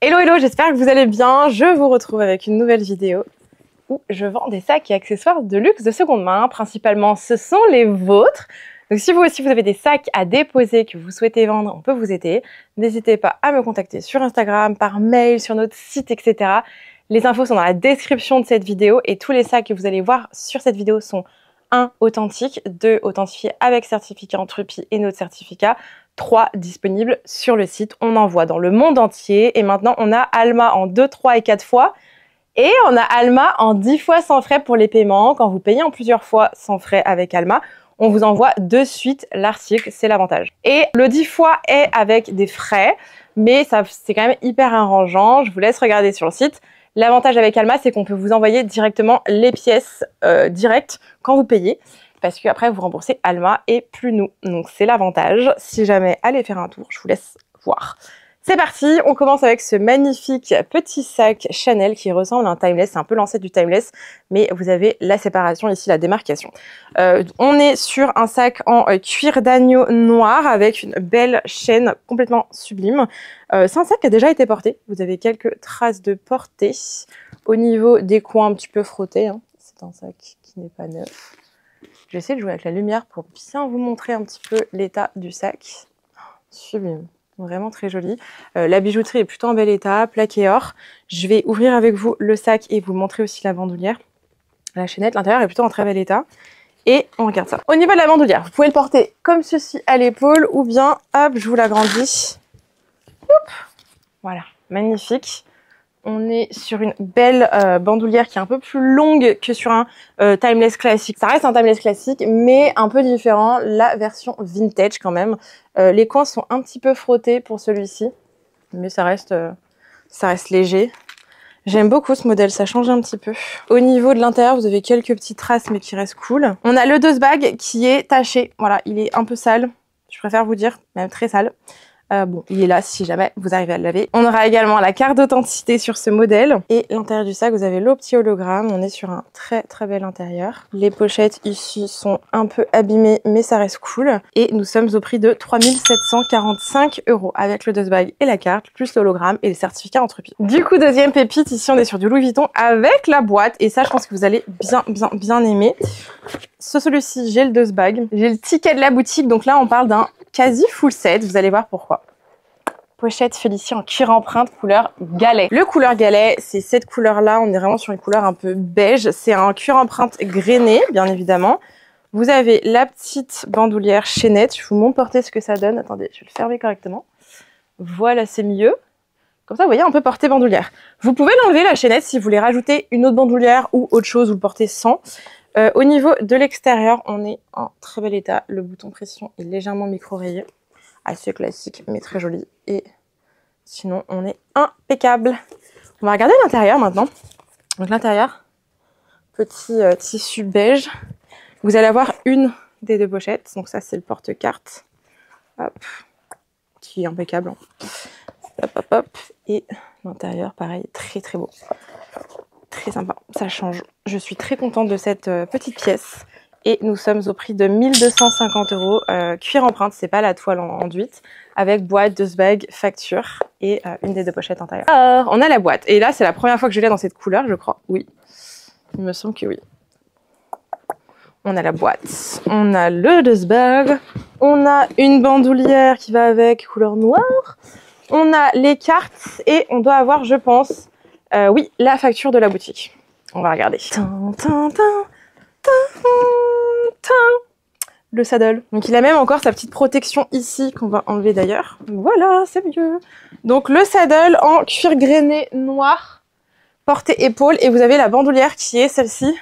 Hello hello, j'espère que vous allez bien. Je vous retrouve avec une nouvelle vidéo où je vends des sacs et accessoires de luxe de seconde main. Principalement, ce sont les vôtres. Donc si vous aussi vous avez des sacs à déposer que vous souhaitez vendre, on peut vous aider. N'hésitez pas à me contacter sur Instagram, par mail, sur notre site, etc. Les infos sont dans la description de cette vidéo et tous les sacs que vous allez voir sur cette vidéo sont 1. Authentiques, 2. Authentifiés avec certificat Entrepie et notre certificat, 3. Disponibles sur le site. On envoie dans le monde entier et maintenant on a Alma en 2, 3 et 4 fois et on a Alma en 10 fois sans frais pour les paiements. Quand vous payez en plusieurs fois sans frais avec Alma, on vous envoie de suite l'article, c'est l'avantage. Et le 10 fois est avec des frais, mais c'est quand même hyper arrangeant. Je vous laisse regarder sur le site. L'avantage avec Alma, c'est qu'on peut vous envoyer directement les pièces directes quand vous payez, parce qu'après vous remboursez Alma et plus nous. Donc c'est l'avantage. Si jamais allez faire un tour, je vous laisse voir. C'est parti, on commence avec ce magnifique petit sac Chanel qui ressemble à un timeless. C'est un peu l'ancêtre du timeless, mais vous avez la séparation ici, la démarcation. On est sur un sac en cuir d'agneau noir avec une belle chaîne complètement sublime. C'est un sac qui a déjà été porté. Vous avez quelques traces de portée au niveau des coins un petit peu frottés. Hein. C'est un sac qui n'est pas neuf. Je vais essayer de jouer avec la lumière pour bien vous montrer un petit peu l'état du sac. Sublime. Vraiment très joli. La bijouterie est plutôt en bel état, plaqué or. Je vais ouvrir avec vous le sac et vous montrer aussi la bandoulière. La chaînette, l'intérieur est plutôt en très bel état. Et on regarde ça. Au niveau de la bandoulière, vous pouvez le porter comme ceci à l'épaule ou bien, hop, je vous l'agrandis. Voilà, magnifique. On est sur une belle bandoulière qui est un peu plus longue que sur un timeless classique. Ça reste un timeless classique, mais un peu différent. La version vintage quand même. Les coins sont un petit peu frottés pour celui-ci, mais ça reste léger. J'aime beaucoup ce modèle, ça change un petit peu. Au niveau de l'intérieur, vous avez quelques petites traces, mais qui restent cool. On a le dust bag qui est taché. Voilà, il est un peu sale. Je préfère vous dire, même très sale. Bon, il est là si jamais vous arrivez à le laver. On aura également la carte d'authenticité sur ce modèle. Et l'intérieur du sac, vous avez le petit hologramme. On est sur un très très bel intérieur. Les pochettes ici sont un peu abîmées, mais ça reste cool. Et nous sommes au prix de 3 745 € avec le dust bag et la carte, plus l'hologramme et le certificat Entrepie. Du coup, deuxième pépite, ici on est sur du Louis Vuitton avec la boîte. Et ça, je pense que vous allez bien aimer. Sur celui-ci, j'ai le dust bag. J'ai le ticket de la boutique. Donc là, on parle d'un quasi full set. Vous allez voir pourquoi. Pochette Félicie en cuir empreinte couleur galet. Le couleur galet, c'est cette couleur-là. On est vraiment sur une couleur un peu beige. C'est un cuir empreinte grainé, bien évidemment. Vous avez la petite bandoulière chaînette. Je vous montre porter ce que ça donne. Attendez, je vais le fermer correctement. Voilà, c'est mieux. Comme ça, vous voyez, on peut porter bandoulière. Vous pouvez l'enlever, la chaînette, si vous voulez rajouter une autre bandoulière ou autre chose, vous le portez sans. Au niveau de l'extérieur, on est en très bel état. Le bouton pression est légèrement micro-rayé. Assez classique, mais très joli. Et sinon, on est impeccable. On va regarder l'intérieur maintenant. Donc l'intérieur, petit tissu beige. Vous allez avoir une des deux pochettes. Donc ça, c'est le porte-carte. Hop. Qui est impeccable. Hop, hop, hop. Et l'intérieur, pareil, très très beau. Très sympa, ça change. Je suis très contente de cette petite pièce. Et nous sommes au prix de 1250 €. Cuir empreinte, c'est pas la toile enduite. Avec boîte, dust bag, facture et une des deux pochettes intérieures. Alors, on a la boîte. Et là, c'est la première fois que je l'ai dans cette couleur, je crois. Oui, il me semble que oui. On a la boîte. On a le dust bag. On a une bandoulière qui va avec, couleur noire. On a les cartes et on doit avoir, je pense, oui, la facture de la boutique. On va regarder. Le saddle. Donc il a même encore sa petite protection ici qu'on va enlever d'ailleurs. Voilà, c'est mieux. Donc le saddle en cuir grainé noir, portée épaule, et vous avez la bandoulière qui est celle-ci,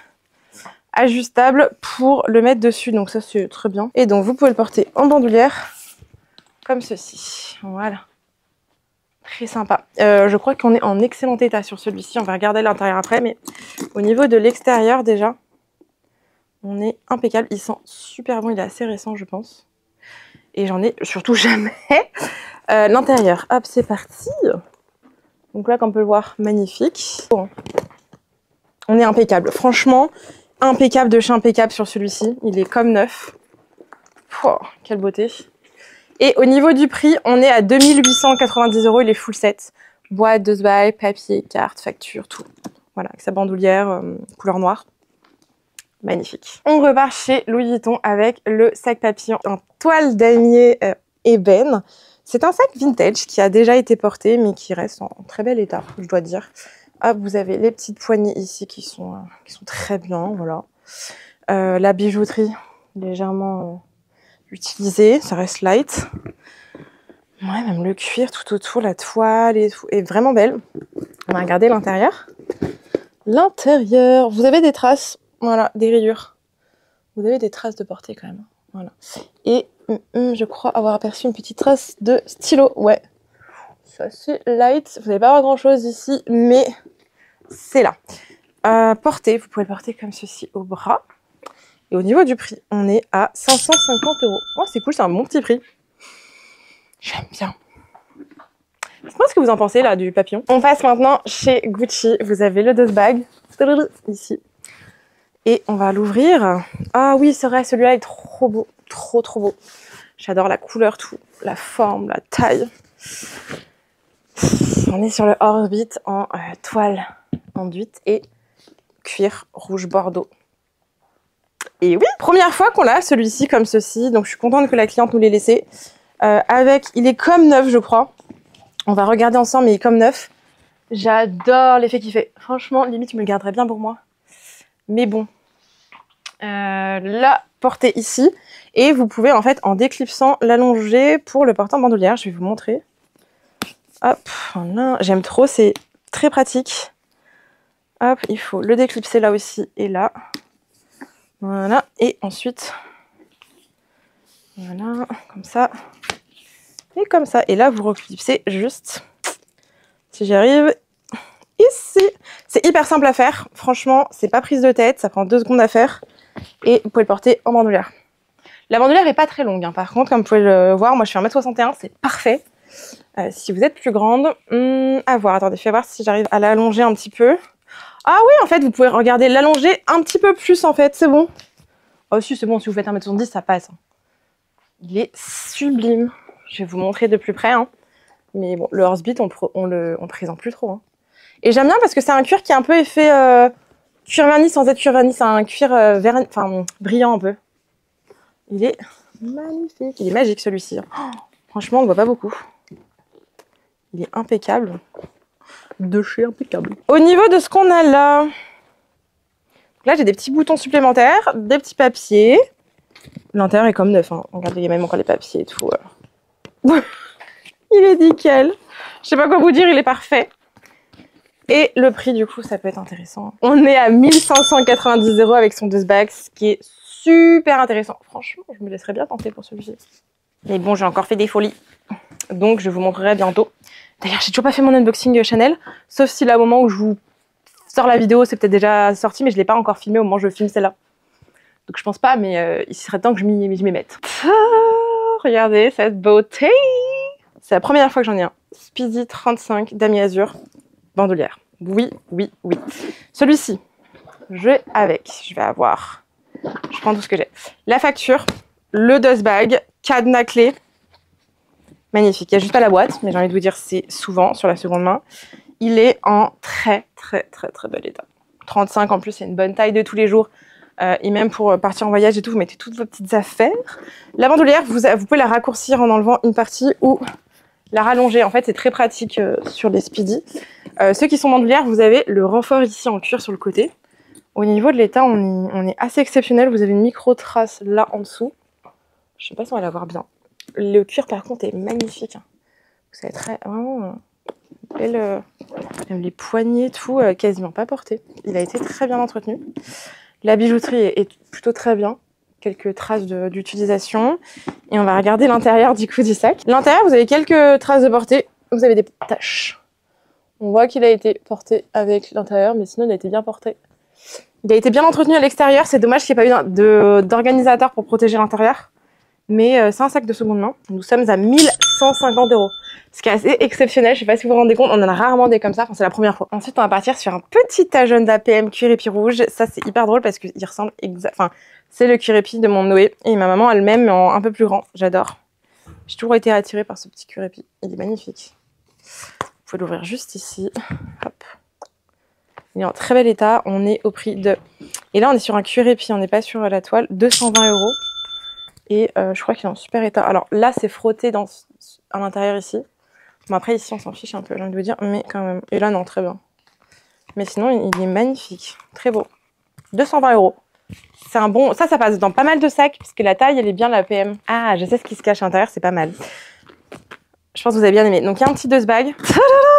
ajustable pour le mettre dessus. Donc ça c'est très bien. Et donc vous pouvez le porter en bandoulière comme ceci. Voilà. Très sympa. Je crois qu'on est en excellent état sur celui-ci. On va regarder l'intérieur après, mais au niveau de l'extérieur déjà, on est impeccable. Il sent super bon. Il est assez récent, je pense. Et j'en ai surtout jamais. L'intérieur, hop, c'est parti. Donc là, comme on peut le voir, magnifique. Bon. On est impeccable. Franchement, impeccable de chez impeccable sur celui-ci. Il est comme neuf. Oh, quelle beauté. Et au niveau du prix, on est à 2890 €. Il est full set. Boîte, dose bag, papier, carte, facture, tout. Voilà, avec sa bandoulière couleur noire. Magnifique. On repart chez Louis Vuitton avec le sac papillon en toile d'araignée ébène. C'est un sac vintage qui a déjà été porté, mais qui reste en très bel état, je dois dire. Hop, vous avez les petites poignées ici qui sont très bien, voilà. La bijouterie, légèrement utilisée, ça reste light. Ouais, même le cuir tout autour, la toile et tout, est vraiment belle. On va regarder l'intérieur. L'intérieur, vous avez des traces, voilà, des rayures. Vous avez des traces de portée quand même, voilà. Et je crois avoir aperçu une petite trace de stylo, ouais. C'est assez light, vous n'allez pas avoir grand chose ici, mais c'est là. Portée, vous pouvez le porter comme ceci au bras. Et au niveau du prix, on est à 550 €. Oh, c'est cool, c'est un bon petit prix. J'aime bien. Dites-moi ce que vous en pensez là du papillon. On passe maintenant chez Gucci. Vous avez le dust bag ici. Et on va l'ouvrir. Ah oui, c'est vrai, celui-là est trop beau. Trop beau. J'adore la couleur, tout. La forme, la taille. On est sur le Horsebit en toile enduite et cuir rouge bordeaux. Et oui, première fois qu'on l'a, celui-ci comme ceci. Donc je suis contente que la cliente nous l'ait laissé. Il est comme neuf, je crois. On va regarder ensemble, mais il est comme neuf. J'adore l'effet qu'il fait. Franchement, limite, je me le garderais bien pour moi. Mais bon. La porter ici. Et vous pouvez, en fait, en déclipsant, l'allonger pour le porter en bandoulière. Je vais vous montrer. Hop, voilà. J'aime trop, c'est très pratique. Hop, il faut le déclipser là aussi et là. Voilà. Et ensuite, voilà, comme ça. Et comme ça. Et là, vous reclipsez juste, si j'y arrive, ici. C'est hyper simple à faire. Franchement, c'est pas prise de tête. Ça prend 2 secondes à faire. Et vous pouvez le porter en bandoulière. La bandoulière est pas très longue. Hein. Par contre, comme vous pouvez le voir, moi je fais 1m61. C'est parfait. Si vous êtes plus grande, à voir. Attendez, je vais voir si j'arrive à l'allonger un petit peu. Ah oui, en fait, vous pouvez regarder l'allonger un petit peu plus, en fait. C'est bon. Oh si, c'est bon. Si vous faites 1m70, ça passe. Hein. Il est sublime. Je vais vous montrer de plus près. Hein. Mais bon, le Horsebit, on le présente plus trop. Hein. Et j'aime bien parce que c'est un cuir qui est un peu effet cuir vernis sans être cuir vernis. C'est un cuir brillant un peu. Il est magnifique. Il est magique celui-ci. Oh, franchement, on ne voit pas beaucoup. Il est impeccable. De chez impeccable. Au niveau de ce qu'on a là, là j'ai des petits boutons supplémentaires, des petits papiers. L'intérieur est comme neuf. Hein. Regardez, il y a même encore les papiers et tout. Il est nickel. Je sais pas quoi vous dire, il est parfait. Et le prix, du coup, ça peut être intéressant. On est à 1590 € avec son dust bag, ce qui est super intéressant. Franchement, je me laisserais bien tenter pour celui-ci. Mais bon, j'ai encore fait des folies. Donc, je vous montrerai bientôt. D'ailleurs, j'ai toujours pas fait mon unboxing Chanel. Sauf si là, au moment où je vous sors la vidéo, c'est peut-être déjà sorti, mais je l'ai pas encore filmé au moment où je filme celle-là. Donc, je pense pas, mais il serait temps que je m'y mette. Regardez cette beauté. C'est la première fois que j'en ai un. Speedy 35 damier azur, bandoulière. Oui. Celui-ci, je vais avoir, je prends tout ce que j'ai. La facture, le dust bag, cadenas clé. Magnifique. Il n'y a juste pas la boîte, mais j'ai envie de vous dire, c'est souvent sur la seconde main. Il est en très bel état. 35 en plus, c'est une bonne taille de tous les jours. Et même pour partir en voyage et tout, vous mettez toutes vos petites affaires. La bandoulière, vous pouvez la raccourcir en enlevant une partie ou la rallonger. En fait, c'est très pratique sur les Speedy. Ceux qui sont bandoulières, vous avez le renfort ici en cuir sur le côté. Au niveau de l'état, on est assez exceptionnel. Vous avez une micro-trace là en dessous. Je sais pas si on va la voir bien. Le cuir, par contre, est magnifique. Hein. Vous avez vraiment belle, même les poignets, tout, quasiment pas porté. Il a été très bien entretenu. La bijouterie est plutôt très bien. Quelques traces d'utilisation. Et on va regarder l'intérieur du coup du sac. L'intérieur, vous avez quelques traces de portée. Vous avez des taches. On voit qu'il a été porté avec l'intérieur, mais sinon il a été bien porté. Il a été bien entretenu à l'extérieur. C'est dommage qu'il n'y ait pas eu d'organisateur pour protéger l'intérieur. Mais c'est un sac de seconde main. Nous sommes à 1150 €. Ce qui est assez exceptionnel. Je sais pas si vous vous rendez compte, on en a rarement des comme ça. Enfin, c'est la première fois. Ensuite, on va partir sur un petit agenda PM cuir épi rouge. Ça, c'est hyper drôle parce qu'il ressemble exactement. Enfin, c'est le cuir épi de mon Noé. Et ma maman elle-même en un peu plus grand. J'adore. J'ai toujours été attirée par ce petit cuir épi. Il est magnifique. pouvez l'ouvrir juste ici. Hop. Il est en très bel état. On est au prix de... Et là, on est sur un cuir épi, on n'est pas sur la toile. 220 €. Et je crois qu'il est en super état. Alors là, c'est frotté à l'intérieur ici. Bon, après, ici, on s'en fiche un peu, j'ai envie de vous dire. Mais quand même. Et là, non, très bien. Mais sinon, il est magnifique. Très beau. 220 €. C'est un bon... Ça passe dans pas mal de sacs, parce que la taille, elle est bien la PM. Ah, je sais ce qui se cache à l'intérieur, c'est pas mal. Je pense que vous avez bien aimé. Donc, il y a un petit dust bag.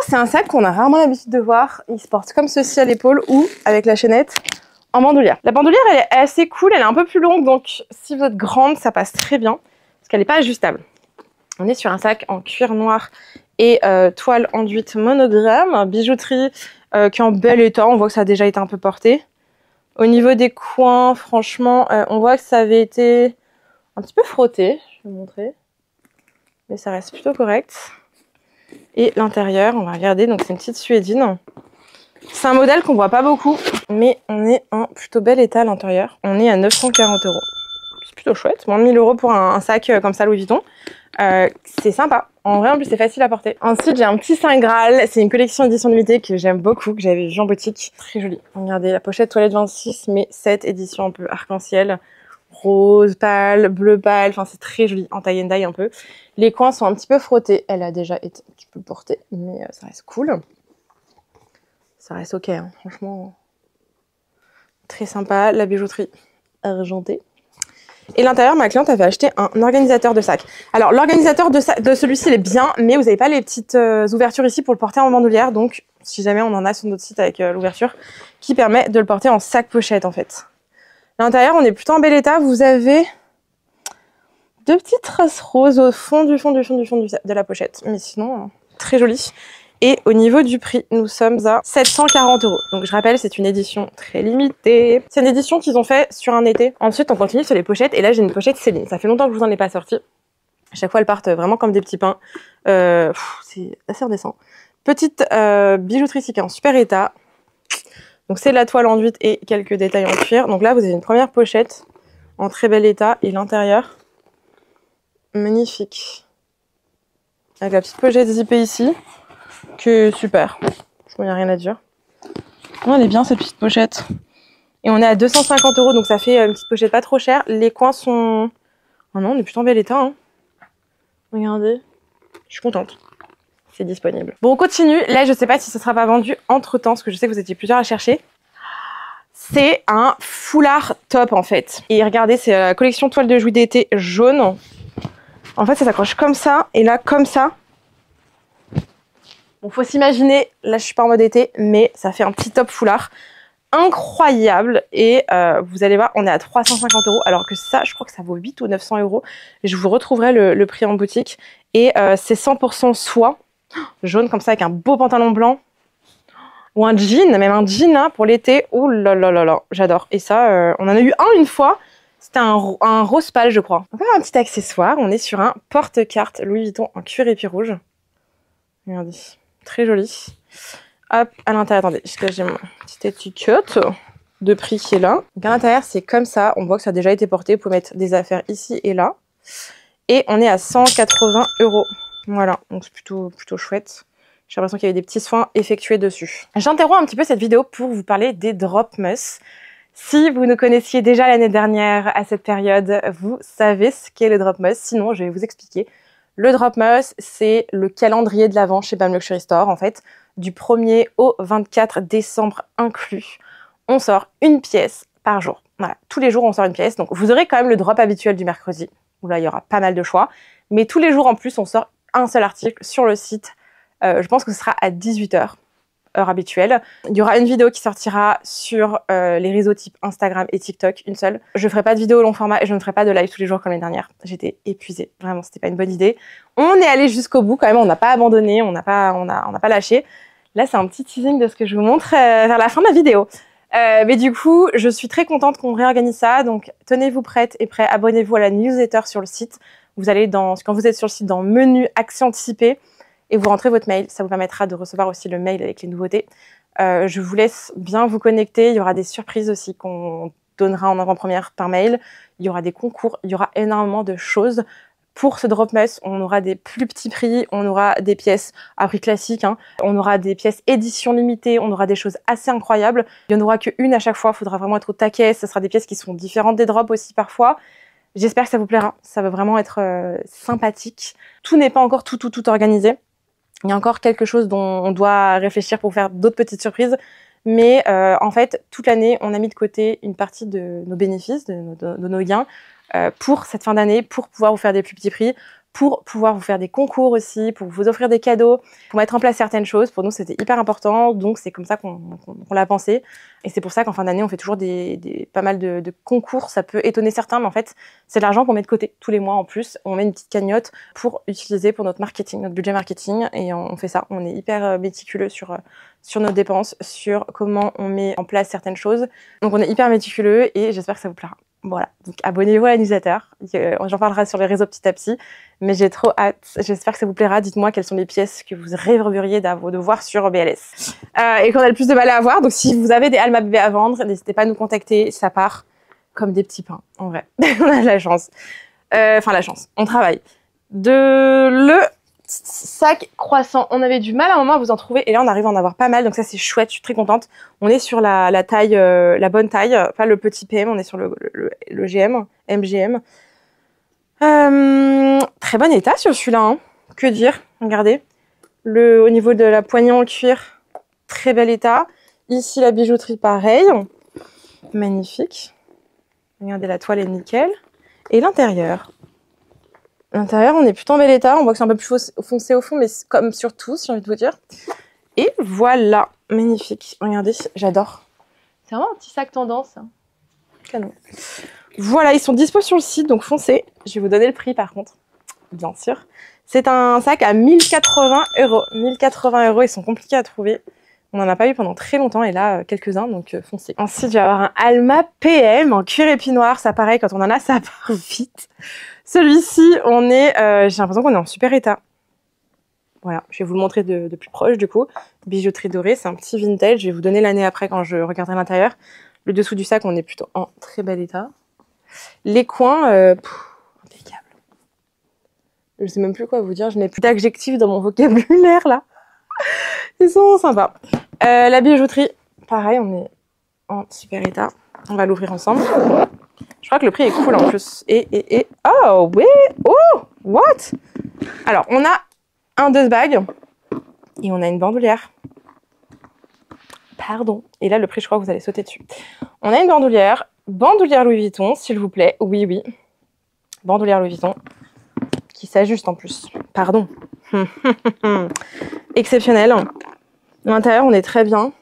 C'est un sac qu'on a rarement l'habitude de voir. Il se porte comme ceci à l'épaule ou avec la chaînette en bandoulière. La bandoulière, elle est assez cool. Elle est un peu plus longue, donc si vous êtes grande, ça passe très bien, parce qu'elle n'est pas ajustable. On est sur un sac en cuir noir et toile enduite monogramme. Bijouterie qui est en bel état. On voit que ça a déjà été un peu porté. Au niveau des coins, franchement, on voit que ça avait été un petit peu frotté. Je vais vous montrer. Mais ça reste plutôt correct. Et l'intérieur, on va regarder. Donc, c'est une petite suédine. C'est un modèle qu'on voit pas beaucoup, mais on est en plutôt bel état à l'intérieur. On est à 940 €. C'est plutôt chouette. Moins de 1000 € pour un sac comme ça Louis Vuitton. C'est sympa. En vrai, en plus, c'est facile à porter. Ensuite, j'ai un petit Saint Graal. C'est une collection édition limitée que j'aime beaucoup, que j'avais vue en boutique. Très jolie. Regardez, la pochette Toilette 26, mais cette édition un peu arc-en-ciel. Rose pâle, bleu pâle. Enfin, c'est très joli. En tie and dye un peu. Les coins sont un petit peu frottés. Elle a déjà été un petit peu portée, mais ça reste cool. Ça reste ok, hein. Franchement. Très sympa. La bijouterie argentée. Et l'intérieur, ma cliente avait acheté un organisateur de sac. Alors, l'organisateur de celui-ci, il est bien, mais vous n'avez pas les petites ouvertures ici pour le porter en bandoulière. Donc, si jamais on en a sur notre site avec l'ouverture, qui permet de le porter en sac pochette, en fait. L'intérieur, on est plutôt en bel état. Vous avez deux petites traces roses au fond de la pochette. Mais sinon, très joli. Et au niveau du prix, nous sommes à 740 €. Donc je rappelle, c'est une édition très limitée. C'est une édition qu'ils ont fait sur un été. Ensuite, on continue sur les pochettes. Et là, j'ai une pochette Céline. Ça fait longtemps que je vous en ai pas sorti. À chaque fois, elles partent vraiment comme des petits pains. C'est assez redescend. Petite bijouterie ici qui est en super état. Donc c'est de la toile enduite et quelques détails en cuir. Donc là, vous avez une première pochette en très bel état. Et l'intérieur, magnifique. Avec la petite pochette zippée ici. Que super. Il n'y a rien à dire. Oh, elle est bien cette petite pochette. Et on est à 250 €, donc ça fait une petite pochette pas trop chère. Les coins sont... Oh non, on est plutôt en bel état. Hein. Regardez. Je suis contente. C'est disponible. Bon, on continue. Là, je sais pas si ce sera pas vendu entre temps, parce que je sais que vous étiez plusieurs à chercher. C'est un foulard top en fait. Et regardez, c'est la collection toile de Jouy d'été jaune. En fait, ça s'accroche comme ça et là comme ça. Bon, faut s'imaginer, là je suis pas en mode été, mais ça fait un petit top foulard incroyable. Et vous allez voir, on est à 350 €, alors que ça, je crois que ça vaut 8 ou 900 €. Je vous retrouverai le prix en boutique. Et c'est 100% soie, jaune comme ça, avec un beau pantalon blanc. Ou un jean, même un jean hein, pour l'été. Ouh là là là là, j'adore. Et ça, on en a eu une fois. C'était un rose pâle, je crois. On va faire un petit accessoire. On est sur un porte-carte Louis Vuitton en cuir épi rouge. Regardez. Très joli. Hop, à l'intérieur, attendez, j'ai mon petite étiquette de prix qui est là. Donc à l'intérieur, c'est comme ça. On voit que ça a déjà été porté. Vous pouvez mettre des affaires ici et là. Et on est à 180 €. Voilà, donc c'est plutôt chouette. J'ai l'impression qu'il y avait des petits soins effectués dessus. J'interromps un petit peu cette vidéo pour vous parler des Drop Muss. Si vous nous connaissiez déjà l'année dernière à cette période, vous savez ce qu'est le Drop Muss. Sinon, je vais vous expliquer. Le Drop Muss, c'est le calendrier de l'Avent chez BAM Luxury Store. En fait, du 1er au 24 décembre inclus, on sort une pièce par jour. Voilà, tous les jours, on sort une pièce. Donc, vous aurez quand même le drop habituel du mercredi, où là, il y aura pas mal de choix. Mais tous les jours, en plus, on sort un seul article sur le site. Je pense que ce sera à 18 h, heure habituelle. Il y aura une vidéo qui sortira sur les réseaux type Instagram et TikTok, une seule. Je ferai pas de vidéo long format et je ne ferai pas de live tous les jours comme l'année dernière. J'étais épuisée, vraiment, c'était pas une bonne idée. On est allé jusqu'au bout quand même, on n'a pas abandonné, on n'a pas lâché. Là, c'est un petit teasing de ce que je vous montre vers la fin de la vidéo. Mais du coup, je suis très contente qu'on réorganise ça. Donc, tenez-vous prête et prêt, abonnez-vous à la newsletter sur le site. Vous allez quand vous êtes sur le site, dans menu accès anticipé, et vous rentrez votre mail. Ça vous permettra de recevoir aussi le mail avec les nouveautés. Je vous laisse bien vous connecter. Il y aura des surprises aussi qu'on donnera en avant-première par mail. Il y aura des concours. Il y aura énormément de choses Pour ce drop must, on aura des plus petits prix, on aura des pièces à prix classique, hein, on aura des pièces édition limitée, on aura des choses assez incroyables. Il n'y en aura qu'une à chaque fois, il faudra vraiment être au taquet. Ce sera des pièces qui sont différentes des drops aussi parfois. J'espère que ça vous plaira, ça va vraiment être sympathique. Tout n'est pas encore tout organisé. Il y a encore quelque chose dont on doit réfléchir pour faire d'autres petites surprises. Mais en fait, toute l'année, on a mis de côté une partie de nos bénéfices, de nos gains, pour cette fin d'année, pour pouvoir vous faire des plus petits prix, pour pouvoir vous faire des concours aussi, pour vous offrir des cadeaux, pour mettre en place certaines choses. Pour nous, c'était hyper important, donc c'est comme ça qu'on l'a pensé. Et c'est pour ça qu'en fin d'année, on fait toujours pas mal de concours. Ça peut étonner certains, mais en fait, c'est de l'argent qu'on met de côté tous les mois en plus. On met une petite cagnotte pour utiliser pour notre marketing, notre budget marketing, et on fait ça. On est hyper méticuleux sur nos dépenses, sur comment on met en place certaines choses. Donc on est hyper méticuleux et j'espère que ça vous plaira. Voilà, donc abonnez-vous à la newsletter, j'en parlerai sur les réseaux petit à petit, mais j'ai trop hâte, j'espère que ça vous plaira. Dites-moi quelles sont les pièces que vous rêveriez de voir sur BLS et qu'on a le plus de mal à avoir. Donc si vous avez des Alma bébés à vendre, n'hésitez pas à nous contacter, ça part comme des petits pains, en vrai. On a de la chance, on travaille. Le sac croissant, on avait du mal à un moment à vous en trouver et là on arrive à en avoir pas mal, donc ça c'est chouette, je suis très contente. On est sur la taille, la bonne taille, pas le petit PM, on est sur le GM, MGM. Très bon état sur celui-là, hein. Que dire, regardez. Au niveau de la poignée en cuir, très bel état. Ici la bijouterie pareil, magnifique. Regardez, la toile est nickel. Et l'intérieur. L'intérieur, on est plutôt en bel état. On voit que c'est un peu plus foncé au fond, mais comme sur tous, j'ai envie de vous dire. Et voilà, magnifique. Regardez, j'adore. C'est vraiment un petit sac tendance. Hein. Canon. Voilà, ils sont dispo sur le site, donc foncez. Je vais vous donner le prix par contre, bien sûr. C'est un sac à 1080 €. 1080 €, ils sont compliqués à trouver. On n'en a pas eu pendant très longtemps et là, quelques-uns, donc foncez. Ensuite, je vais avoir un Alma PM en cuir épi noir. Ça pareil, quand on en a, ça part vite. Celui-ci, on est, j'ai l'impression qu'on est en super état. Voilà, je vais vous le montrer de plus proche du coup. Bijouterie dorée, c'est un petit vintage. Je vais vous donner l'année après quand je regarderai l'intérieur. Le dessous du sac, on est plutôt en très bel état. Les coins, impeccable. Je sais même plus quoi vous dire. Je n'ai plus d'adjectifs dans mon vocabulaire là. Ils sont sympas. La bijouterie, pareil, on est en super état. On va l'ouvrir ensemble. Je crois que le prix est cool en plus. Oh, oui! Oh! What? Alors, on a un dust bag et on a une bandoulière. Pardon. Et là, le prix, je crois que vous allez sauter dessus. On a une bandoulière. Bandoulière Louis Vuitton, s'il vous plaît. Oui, oui. Bandoulière Louis Vuitton. Qui s'ajuste en plus. Pardon. Exceptionnel. L'intérieur, on est très bien.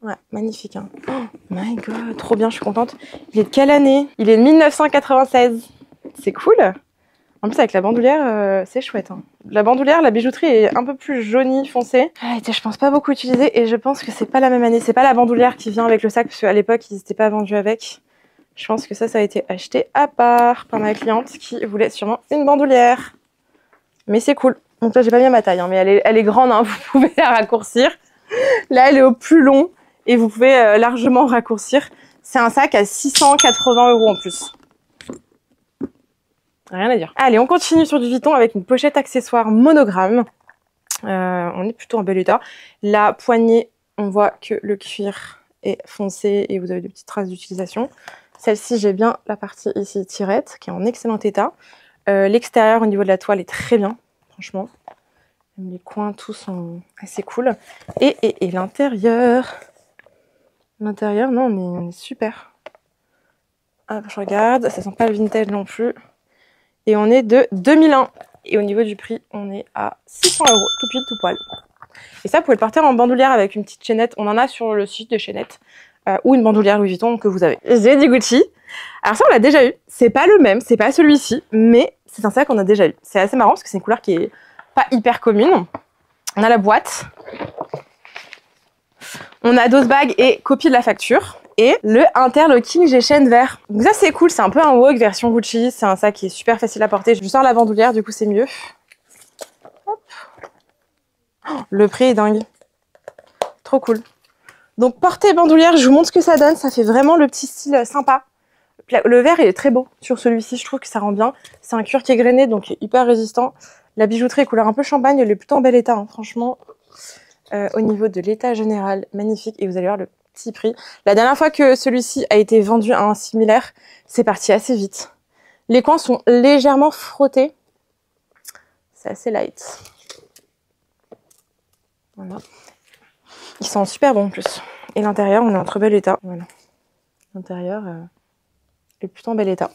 Ouais, magnifique. Hein. Oh my god, trop bien, je suis contente. Il est de quelle année? Il est de 1996. C'est cool. En plus, avec la bandoulière, c'est chouette. Hein. La bandoulière, la bijouterie est un peu plus jaunie, foncée. Elle était, je pense, pas beaucoup utilisée et je pense que c'est pas la même année. C'est pas la bandoulière qui vient avec le sac parce qu'à l'époque, ils n'étaient pas vendus avec. Je pense que ça a été acheté à part par ma cliente qui voulait sûrement une bandoulière. Mais c'est cool. Donc là, j'ai pas mis ma taille, hein, mais elle est grande, hein, vous pouvez la raccourcir. Là, elle est au plus long et vous pouvez largement raccourcir. C'est un sac à 680 € en plus. Rien à dire. Allez, on continue sur du Vuitton avec une pochette accessoire monogramme. On est plutôt en bel état. La poignée, on voit que le cuir est foncé et vous avez des petites traces d'utilisation. Celle-ci, j'ai bien la partie ici tirette qui est en excellent état. L'extérieur au niveau de la toile est très bien, franchement. Les coins tous sont assez cool. Et l'intérieur. L'intérieur, non, on est super. Hop, je regarde, ça sent pas le vintage non plus. Et on est de 2001. Et au niveau du prix, on est à 600 €, tout pile, tout poil. Et ça, vous pouvez le porter en bandoulière avec une petite chaînette. On en a sur le site des chaînettes. Ou une bandoulière Louis Vuitton que vous avez. J'ai du Gucci. Alors ça, on l'a déjà eu. C'est pas le même, c'est pas celui-ci, mais c'est un sac qu'on a déjà eu. C'est assez marrant parce que c'est une couleur qui est pas hyper commune. On a la boîte. On a dose bag et copie de la facture. Et le interlocking G-chain vert. Donc ça, c'est cool. C'est un peu un Vogue version Gucci. C'est un sac qui est super facile à porter. Je sors la bandoulière, du coup, c'est mieux. Hop. Oh, le prix est dingue. Trop cool. Donc, portée bandoulière, je vous montre ce que ça donne. Ça fait vraiment le petit style sympa. Le vert il est très beau sur celui-ci, je trouve que ça rend bien. C'est un cuir qui est grainé, donc hyper résistant. La bijouterie est couleur un peu champagne, elle est plutôt en bel état, hein, franchement. Au niveau de l'état général, magnifique. Et vous allez voir le petit prix. La dernière fois que celui-ci a été vendu à un similaire, c'est parti assez vite. Les coins sont légèrement frottés. C'est assez light. Voilà. Ils sont super bons en plus. Et l'intérieur, on est en très bel état. Voilà. L'intérieur est plutôt en bel état.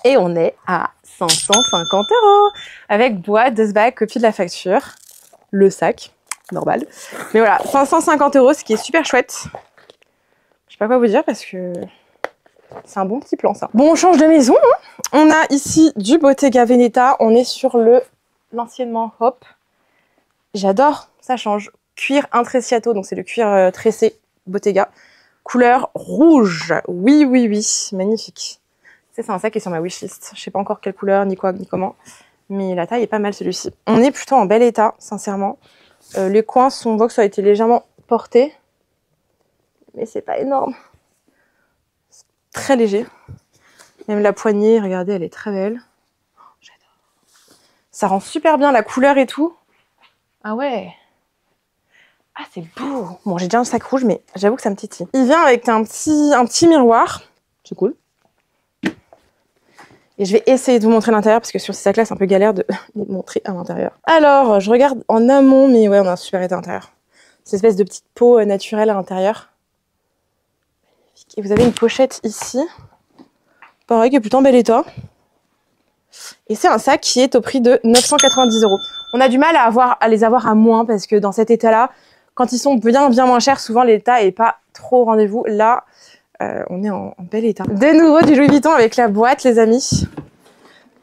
Et on est à 550 € avec boîte, dust bag, copie de la facture, le sac, normal. Mais voilà, 550 €, ce qui est super chouette. Je sais pas quoi vous dire parce que c'est un bon petit plan ça. Bon, on change de maison. Hein. On a ici du Bottega Veneta. On est sur l'anciennement Hop. J'adore, ça change. Cuir intrecciato, donc c'est le cuir tressé Bottega. Couleur rouge. Oui, oui, oui. Magnifique. C'est un sac qui est sur ma wishlist. Je sais pas encore quelle couleur, ni quoi, ni comment. Mais la taille est pas mal celui-ci. On est plutôt en bel état, sincèrement. Les coins, on voit que ça a été légèrement porté. Mais c'est pas énorme. C'est très léger. Même la poignée, regardez, elle est très belle. J'adore. Ça rend super bien la couleur et tout. Ah ouais. Ah, c'est beau. Bon, j'ai déjà un sac rouge, mais j'avoue que ça me titille. Il vient avec un petit miroir. C'est cool. Et je vais essayer de vous montrer l'intérieur parce que sur ces sacs-là, c'est un peu galère de les montrer à l'intérieur. Alors, je regarde en amont, mais ouais, on a un super état intérieur. Cette espèce de petite peau naturelle à l'intérieur. Et vous avez une pochette ici. Pareil, qui est plutôt en bel état. Et c'est un sac qui est au prix de 990 €. On a du mal à les avoir à moins parce que dans cet état-là, quand ils sont bien moins chers, souvent l'état est pas trop au rendez-vous. Là, on est en bel état. De nouveau du Louis Vuitton avec la boîte, les amis.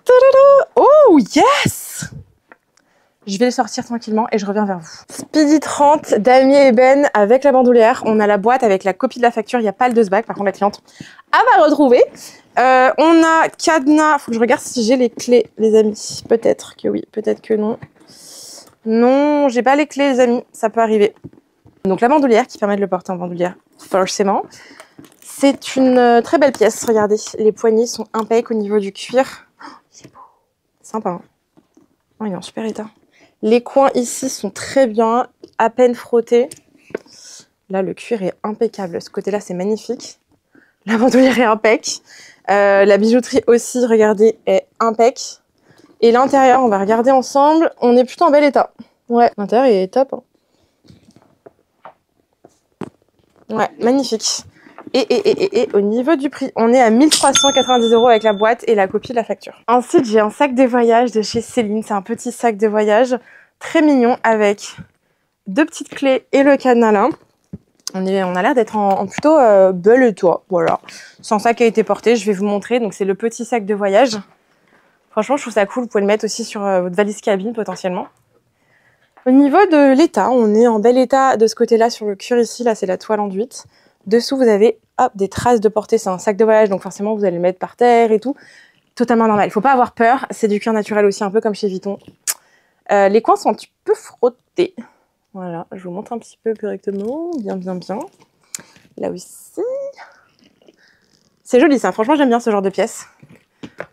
Tadada! Oh, yes! Je vais le sortir tranquillement et je reviens vers vous. Speedy 30 Damier Ebène avec la bandoulière. On a la boîte avec la copie de la facture. Il n'y a pas le dust bag. Par contre, la cliente va retrouver. On a cadenas. Faut que je regarde si j'ai les clés, les amis. Peut-être que oui, peut-être que non. Non, j'ai pas les clés, les amis. Ça peut arriver. Donc la bandoulière qui permet de le porter en bandoulière, forcément. C'est une très belle pièce. Regardez, les poignées sont impeccables au niveau du cuir. Oh, c'est beau. Sympa. Hein, oh, il est en super état. Les coins ici sont très bien, à peine frottés. Là, le cuir est impeccable. Ce côté-là, c'est magnifique. La bandoulière est impeccable. La bijouterie aussi, regardez, est impeccable. Et l'intérieur, on va regarder ensemble. On est plutôt en bel état. Ouais, l'intérieur est top. Hein. Ouais, magnifique. Et au niveau du prix, on est à 1390 € avec la boîte et la copie de la facture. Ensuite, j'ai un sac de voyage de chez Céline. C'est un petit sac de voyage très mignon avec 2 petites clés et le cadenas là. On a l'air d'être en plutôt bel état. Voilà. C'est un sac qui a été porté, je vais vous montrer. Donc c'est le petit sac de voyage. Franchement, je trouve ça cool. Vous pouvez le mettre aussi sur votre valise cabine potentiellement. Au niveau de l'état, on est en bel état de ce côté-là sur le cuir ici. Là, c'est la toile enduite. Dessous, vous avez des traces de portée. C'est un sac de voyage, donc forcément, vous allez le mettre par terre et tout. Totalement normal. Il ne faut pas avoir peur. C'est du cuir naturel aussi, un peu comme chez Vuitton. Les coins sont un petit peu frottés. Voilà, je vous montre un petit peu correctement. Bien, bien, bien. Là aussi. C'est joli, ça. Franchement, j'aime bien ce genre de pièces.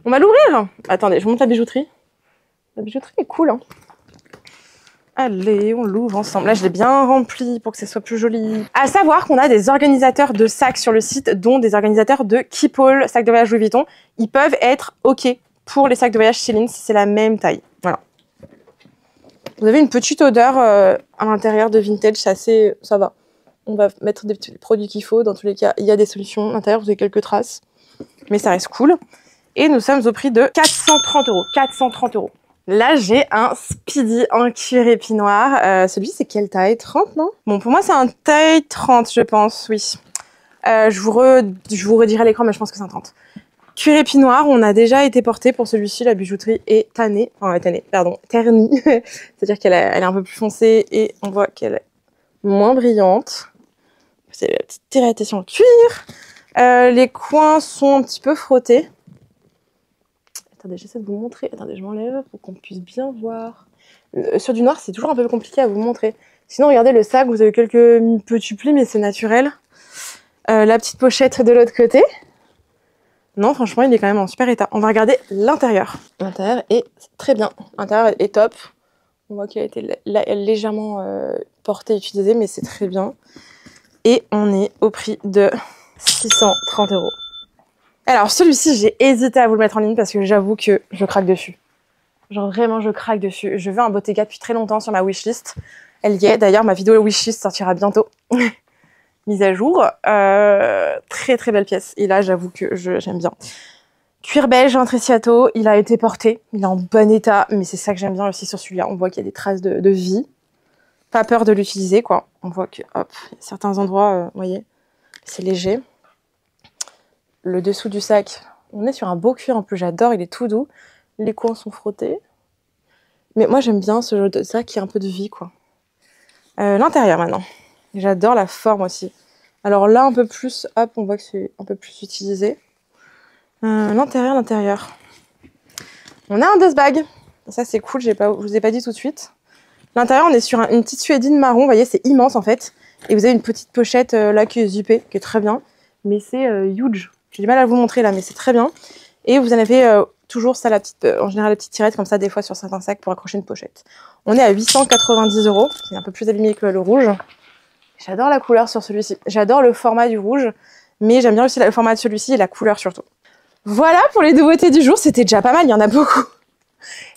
On va l'ouvrir. Attendez, je vous montre la bijouterie. La bijouterie est cool, hein. Allez, on l'ouvre ensemble. Là, je l'ai bien rempli pour que ce soit plus joli. À savoir qu'on a des organisateurs de sacs sur le site, dont des organisateurs de Keepall, sacs de voyage Louis Vuitton. Ils peuvent être OK pour les sacs de voyage Céline si c'est la même taille. Voilà. Vous avez une petite odeur à l'intérieur de vintage, c'est assez... ça va. On va mettre des petits produits qu'il faut. Dans tous les cas, il y a des solutions. À l'intérieur, vous avez quelques traces. Mais ça reste cool. Et nous sommes au prix de 430 €. 430 €. Là, j'ai un Speedy en cuir épi noir. Celui-ci, c'est quelle taille? 30, non? Bon, pour moi, c'est un taille 30, je pense, oui. Je vous redirai l'écran, mais je pense que c'est un 30. Cuir épi noir, on a déjà été porté pour celui-ci. La bijouterie est ternie. C'est-à-dire qu'elle est un peu plus foncée et on voit qu'elle est moins brillante. C'est la petite tirette sur le cuir. Les coins sont un petit peu frottés. Attendez, j'essaie de vous montrer. Attendez, je m'enlève pour qu'on puisse bien voir. Sur du noir, c'est toujours un peu compliqué à vous montrer. Sinon, regardez le sac, vous avez quelques petits plis, mais c'est naturel. La petite pochette de l'autre côté. Non, franchement, il est quand même en super état. On va regarder l'intérieur. L'intérieur est très bien. L'intérieur est top. On voit qu'il a été légèrement porté, utilisé, mais c'est très bien. Et on est au prix de 630 €. Alors, celui-ci, j'ai hésité à vous le mettre en ligne parce que j'avoue que je craque dessus. Genre vraiment, je craque dessus. Je veux un Bottega depuis très longtemps sur ma wishlist. Elle y est. D'ailleurs, ma vidéo wishlist sortira bientôt. Mise à jour. Très très belle pièce. Et là, j'avoue que j'aime bien. Cuir beige, un Trecciato. Il a été porté. Il est en bon état. Mais c'est ça que j'aime bien aussi sur celui-là. On voit qu'il y a des traces de vie. Pas peur de l'utiliser, quoi. On voit que, hop, certains endroits, vous voyez, c'est léger. Le dessous du sac, on est sur un beau cuir en plus. J'adore. Il est tout doux. Les coins sont frottés. Mais moi, j'aime bien ce genre de sac qui a un peu de vie, quoi. L'intérieur, maintenant. J'adore la forme aussi. Alors là, un peu plus, hop, on voit que c'est un peu plus utilisé. L'intérieur. On a un dust bag. Ça, c'est cool, je vous ai pas dit tout de suite. L'intérieur, on est sur une petite suédine marron. Vous voyez, c'est immense, en fait. Et vous avez une petite pochette là qui est zippée, qui est très bien. Mais c'est huge. J'ai du mal à vous montrer là, mais c'est très bien. Et vous en avez toujours ça, en général, la petite tirette comme ça, des fois, sur certains sacs pour accrocher une pochette. On est à 890 €. C'est un peu plus abîmé que le rouge. J'adore la couleur sur celui-ci. J'adore le format du rouge, mais j'aime bien aussi le format de celui-ci et la couleur surtout. Voilà pour les nouveautés du jour. C'était déjà pas mal, il y en a beaucoup.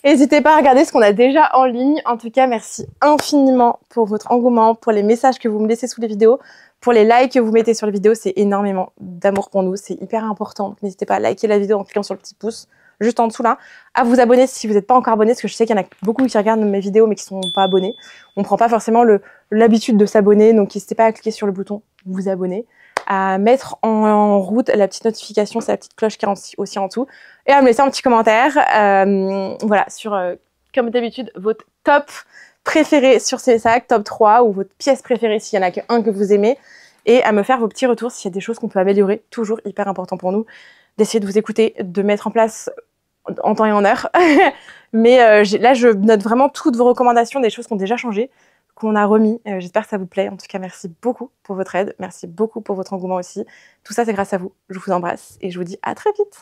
N'hésitez pas à regarder ce qu'on a déjà en ligne. En tout cas, merci infiniment pour votre engouement, pour les messages que vous me laissez sous les vidéos, pour les likes que vous mettez sur les vidéos. C'est énormément d'amour pour nous, c'est hyper important. N'hésitez pas à liker la vidéo en cliquant sur le petit pouce juste en dessous là, à vous abonner si vous n'êtes pas encore abonné, parce que je sais qu'il y en a beaucoup qui regardent mes vidéos mais qui sont pas abonnés. On prend pas forcément l'habitude de s'abonner, donc n'hésitez pas à cliquer sur le bouton vous abonner, à mettre en route la petite notification, c'est la petite cloche qui est aussi en dessous, et à me laisser un petit commentaire, voilà, sur, comme d'habitude, votre top préféré sur ces sacs, top 3, ou votre pièce préférée s'il y en a qu'un que vous aimez, et à me faire vos petits retours s'il y a des choses qu'on peut améliorer, toujours hyper important pour nous, d'essayer de vous écouter, de mettre en place en temps et en heure. Mais là, je note vraiment toutes vos recommandations, des choses qui ont déjà changé, qu'on a remis. J'espère que ça vous plaît. En tout cas, merci beaucoup pour votre aide. Merci beaucoup pour votre engouement aussi. Tout ça, c'est grâce à vous. Je vous embrasse et je vous dis à très vite.